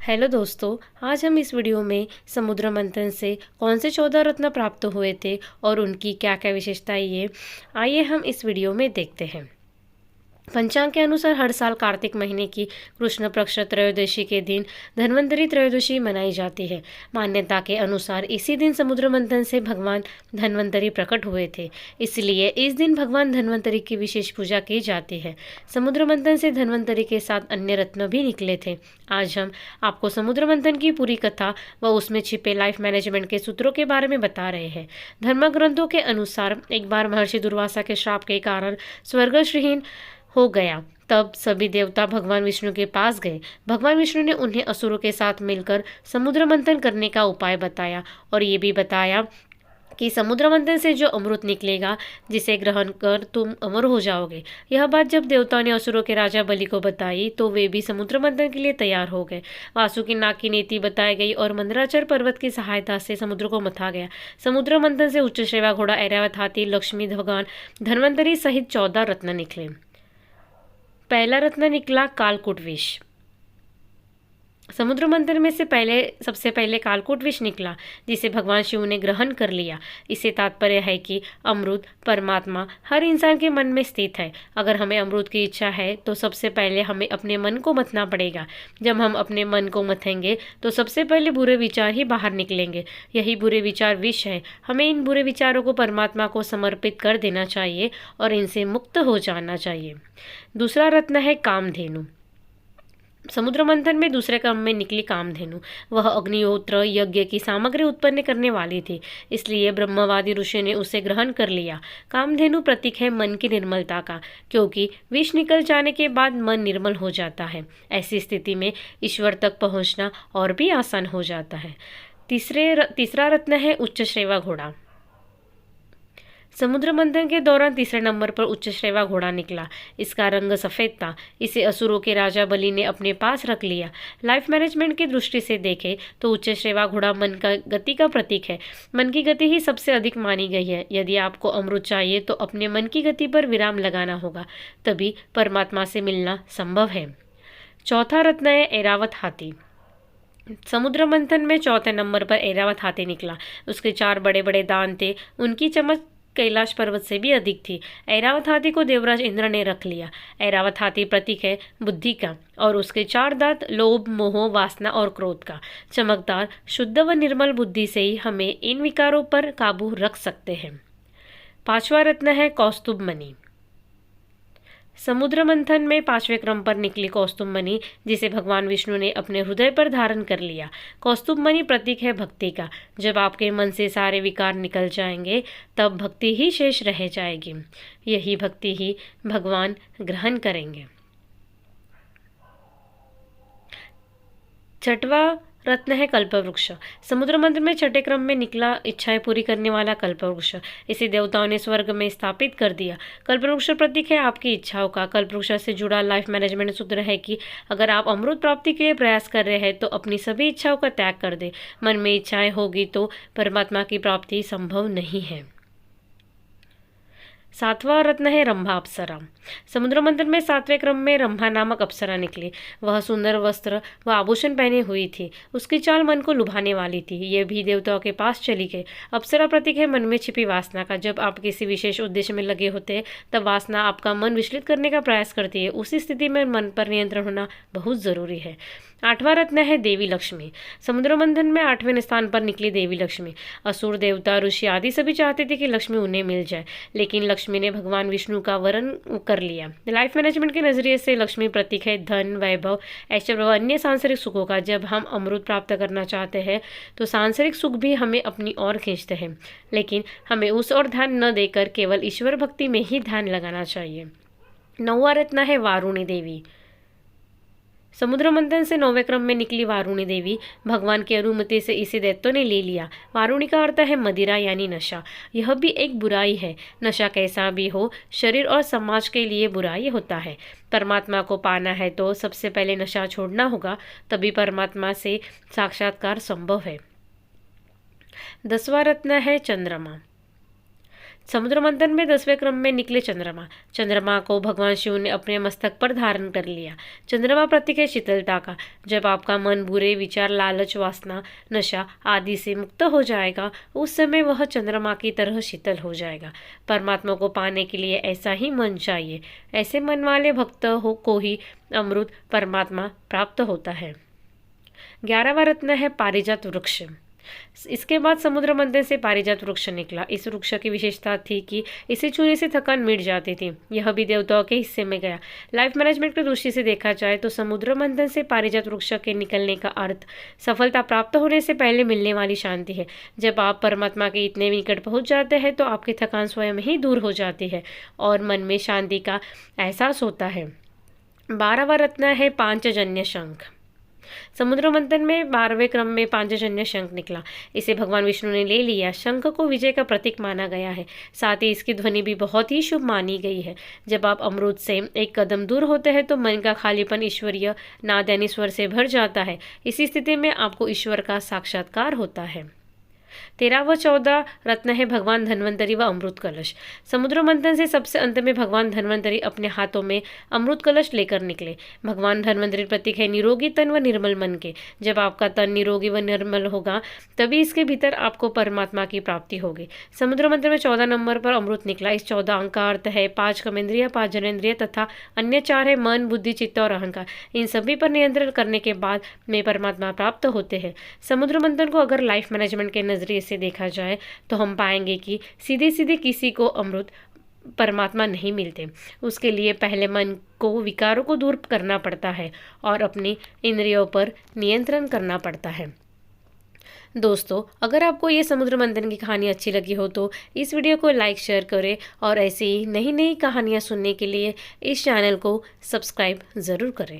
Hello दोस्तों। आज हम इस वीडियो में समुद्र मंथन से कौन से 14 रत्न प्राप्त हुए थे और उनकी क्या क्या विशेषताएं ये आइए हम इस वीडियो में देखते हैं। पंचांग के अनुसार हर साल कार्तिक महीने की कृष्ण पक्ष त्रयोदशी के दिन धन्वंतरी त्रयोदशी मनाई जाती है। मान्यता के अनुसार इसी दिन समुद्र मंथन से भगवान धन्वंतरी प्रकट हुए थे, इसलिए इस दिन भगवान धन्वंतरी की विशेष पूजा की जाती है। समुद्र मंथन से धन्वंतरी के साथ अन्य रत्न भी निकले थे। आज हम आपको समुद्र मंथन की पूरी कथा व उसमें छिपे लाइफ मैनेजमेंट के सूत्रों के बारे में बता रहे हैं। धर्म ग्रंथों के अनुसार एक बार महर्षि दुर्वासा के श्राप के कारण स्वर्ग श्रीहीन हो गया। तब सभी देवता भगवान विष्णु के पास गए। भगवान विष्णु ने उन्हें असुरों के साथ मिलकर समुद्र मंथन करने का उपाय बताया और ये भी बताया कि समुद्र मंथन से जो अमृत निकलेगा, जिसे ग्रहण कर तुम अमर हो जाओगे। यह बात जब देवताओं ने असुरों के राजा बलि को बताई तो वे भी समुद्र मंथन के लिए तैयार हो गए। वासुकी नाग की नीति बताई गई और मंदराचल पर्वत की सहायता से समुद्र को मथा गया। समुद्र मंथन से उच्चश्रेवा घोड़ा, ऐरावत हाथी, लक्ष्मी, भगवान धन्वंतरी सहित 14 रत्न निकले। पहला रत्न निकला कालकूट विष। समुद्र मंथन में से सबसे पहले कालकूट विष निकला, जिसे भगवान शिव ने ग्रहण कर लिया। इससे तात्पर्य है कि अमृत परमात्मा हर इंसान के मन में स्थित है। अगर हमें अमृत की इच्छा है तो सबसे पहले हमें अपने मन को मथना पड़ेगा। जब हम अपने मन को मथेंगे तो सबसे पहले बुरे विचार ही बाहर निकलेंगे। यही बुरे विचार विष है। हमें इन बुरे विचारों को परमात्मा को समर्पित कर देना चाहिए और इनसे मुक्त हो जाना चाहिए। दूसरा रत्न है कामधेनु। समुद्र मंथन में दूसरे क्रम में निकली कामधेनु। वह अग्निहोत्र यज्ञ की सामग्री उत्पन्न करने वाली थी, इसलिए ब्रह्मवादी ऋषि ने उसे ग्रहण कर लिया। कामधेनु प्रतीक है मन की निर्मलता का, क्योंकि विष निकल जाने के बाद मन निर्मल हो जाता है। ऐसी स्थिति में ईश्वर तक पहुंचना और भी आसान हो जाता है। तीसरा रत्न है उच्चश्रेवा घोड़ा। समुद्र मंथन के दौरान तीसरे नंबर पर उच्चश्रेवा घोड़ा निकला। इसका रंग सफेद था। इसे असुरों के राजा बलि ने अपने पास रख लिया। लाइफ मैनेजमेंट की दृष्टि से देखें तो उच्चश्रेवा घोड़ा मन का गति का प्रतीक है। मन की गति ही सबसे अधिक मानी गई है। यदि आपको अमृत चाहिए तो अपने मन की गति पर विराम लगाना होगा, तभी परमात्मा से मिलना संभव है। चौथा रत्न है ऐरावत हाथी। समुद्र मंथन में चौथे नंबर पर ऐरावत हाथी निकला। उसके 4 बड़े बड़े दांत थे। उनकी चमक कैलाश पर्वत से भी अधिक थी। ऐरावत हाथी को देवराज इंद्र ने रख लिया। ऐरावत हाथी प्रतीक है बुद्धि का और उसके 4 दांत लोभ, मोह, वासना और क्रोध का। चमकदार, शुद्ध व निर्मल बुद्धि से ही हमें इन विकारों पर काबू रख सकते हैं। पांचवा रत्न है कौस्तुभ मणि। समुद्र मंथन में 5वें क्रम पर निकली कौस्तुभ मणि, जिसे भगवान विष्णु ने अपने हृदय पर धारण कर लिया। कौस्तुभ मणि प्रतीक है भक्ति का। जब आपके मन से सारे विकार निकल जाएंगे तब भक्ति ही शेष रह जाएगी। यही भक्ति ही भगवान ग्रहण करेंगे। छठवां रत्न है कल्पवृक्ष। समुद्र मंथन में छठे क्रम में निकला इच्छाएं पूरी करने वाला कल्पवृक्ष। इसे देवताओं ने स्वर्ग में स्थापित कर दिया। कल्पवृक्ष प्रतीक है आपकी इच्छाओं का। कल्पवृक्ष से जुड़ा लाइफ मैनेजमेंट सूत्र है कि अगर आप अमृत प्राप्ति के लिए प्रयास कर रहे हैं तो अपनी सभी इच्छाओं का त्याग कर दे। मन में इच्छाएं होगी तो परमात्मा की प्राप्ति संभव नहीं है। सातवां रत्न है रंभा अप्सरा। समुद्र मंथन में 7वें क्रम में रंभा नामक अप्सरा निकली। वह सुंदर वस्त्र व आभूषण पहने हुई थी। उसकी चाल मन को लुभाने वाली थी। ये भी देवताओं के पास चली गई। अप्सरा प्रतीक है मन में छिपी वासना का। जब आप किसी विशेष उद्देश्य में लगे होते हैं तब वासना आपका मन विचलित करने का प्रयास करती है। उसी स्थिति में मन पर नियंत्रण होना बहुत जरूरी है। 8वां रत्न है देवी लक्ष्मी। समुद्र मंथन में 8वें स्थान पर निकली देवी लक्ष्मी। असुर, देवता, ऋषि आदि सभी चाहते थे कि लक्ष्मी उन्हें मिल जाए, लेकिन लक्ष्मी ने भगवान विष्णु का वरण कर लिया। लाइफ मैनेजमेंट के नजरिए से लक्ष्मी प्रतीक है धन, वैभव, ऐश्वर्य व अन्य सांसारिक सुखों का। जब हम अमृत प्राप्त करना चाहते हैं तो सांसारिक सुख भी हमें अपनी ओर खींचते हैं, लेकिन हमें उस ओर ध्यान न देकर केवल ईश्वर भक्ति में ही ध्यान लगाना चाहिए। 9वां रत्न है वारुणी देवी। समुद्र मंथन से 9वें क्रम में निकली वारुणी देवी। भगवान की अनुमति से इसे दैत्यों ने ले लिया। वारुणी का अर्थ है मदिरा यानी नशा। यह भी एक बुराई है। नशा कैसा भी हो, शरीर और समाज के लिए बुराई होता है। परमात्मा को पाना है तो सबसे पहले नशा छोड़ना होगा, तभी परमात्मा से साक्षात्कार संभव है। 10वां रत्न है चंद्रमा। समुद्र मंथन में 10वें क्रम में निकले चंद्रमा। चंद्रमा को भगवान शिव ने अपने मस्तक पर धारण कर लिया। चंद्रमा प्रतीक है शीतलता का। जब आपका मन बुरे विचार, लालच, वासना, नशा आदि से मुक्त हो जाएगा, उस समय वह चंद्रमा की तरह शीतल हो जाएगा। परमात्मा को पाने के लिए ऐसा ही मन चाहिए। ऐसे मन वाले भक्त को ही अमृत परमात्मा प्राप्त होता है। 11वां रत्न है पारिजात वृक्ष। इसके बाद समुद्र मंथन से पारिजात वृक्ष निकला। इस वृक्ष की विशेषता थी कि इसे छूने से थकान मिट जाती थी। यह भी देवताओं के हिस्से में गया। लाइफ मैनेजमेंट की दृष्टि से देखा जाए तो समुद्र मंथन से पारिजात वृक्ष के निकलने का अर्थ सफलता प्राप्त होने से पहले मिलने वाली शांति है। जब आप परमात्मा के इतने निकट पहुंच जाते हैं तो आपकी थकान स्वयं ही दूर हो जाती है और मन में शांति का एहसास होता है। 12वां रत्न है पांचजन्य शंख। समुद्र मंथन में 12वें क्रम में पांचजन्य शंख निकला। इसे भगवान विष्णु ने ले लिया। शंख को विजय का प्रतीक माना गया है। साथ ही इसकी ध्वनि भी बहुत ही शुभ मानी गई है। जब आप अमृत से एक कदम दूर होते हैं तो मन का खालीपन ईश्वरीय नाद यानी स्वर से भर जाता है। इसी स्थिति में आपको ईश्वर का साक्षात्कार होता है। 13 व 14 रत्न है भगवान धन्वंतरी व अमृत कलश। समुद्र मंथन से सबसे अंत में भगवान धन्वंतरी अपने हाथों में अमृत कलश लेकर निकले। भगवान धन्वंतरी प्रतीक है निरोगी तन व निर्मल मन के। जब आपका तन निरोगी व निर्मल होगा तभी इसके भीतर आपको परमात्मा की प्राप्ति होगी। समुद्र मंथन में 14 नंबर पर अमृत निकला। इस 14 अंक का अर्थ है 5 कर्मेंद्रिय, 5 जनेंद्रिय तथा अन्य 4 है मन, बुद्धि, चित्त और अहंकार। इन सभी पर नियंत्रण करने के बाद में परमात्मा प्राप्त होते हैं। समुद्र मंथन को अगर लाइफ मैनेजमेंट के नजरिए से देखा जाए तो हम पाएंगे कि सीधे सीधे किसी को अमृत परमात्मा नहीं मिलते। उसके लिए पहले मन को विकारों को दूर करना पड़ता है और अपनी इंद्रियों पर नियंत्रण करना पड़ता है। दोस्तों, अगर आपको ये समुद्र मंथन की कहानी अच्छी लगी हो तो इस वीडियो को लाइक शेयर करें और ऐसी ही नई नई कहानियाँ सुनने के लिए इस चैनल को सब्सक्राइब ज़रूर करें।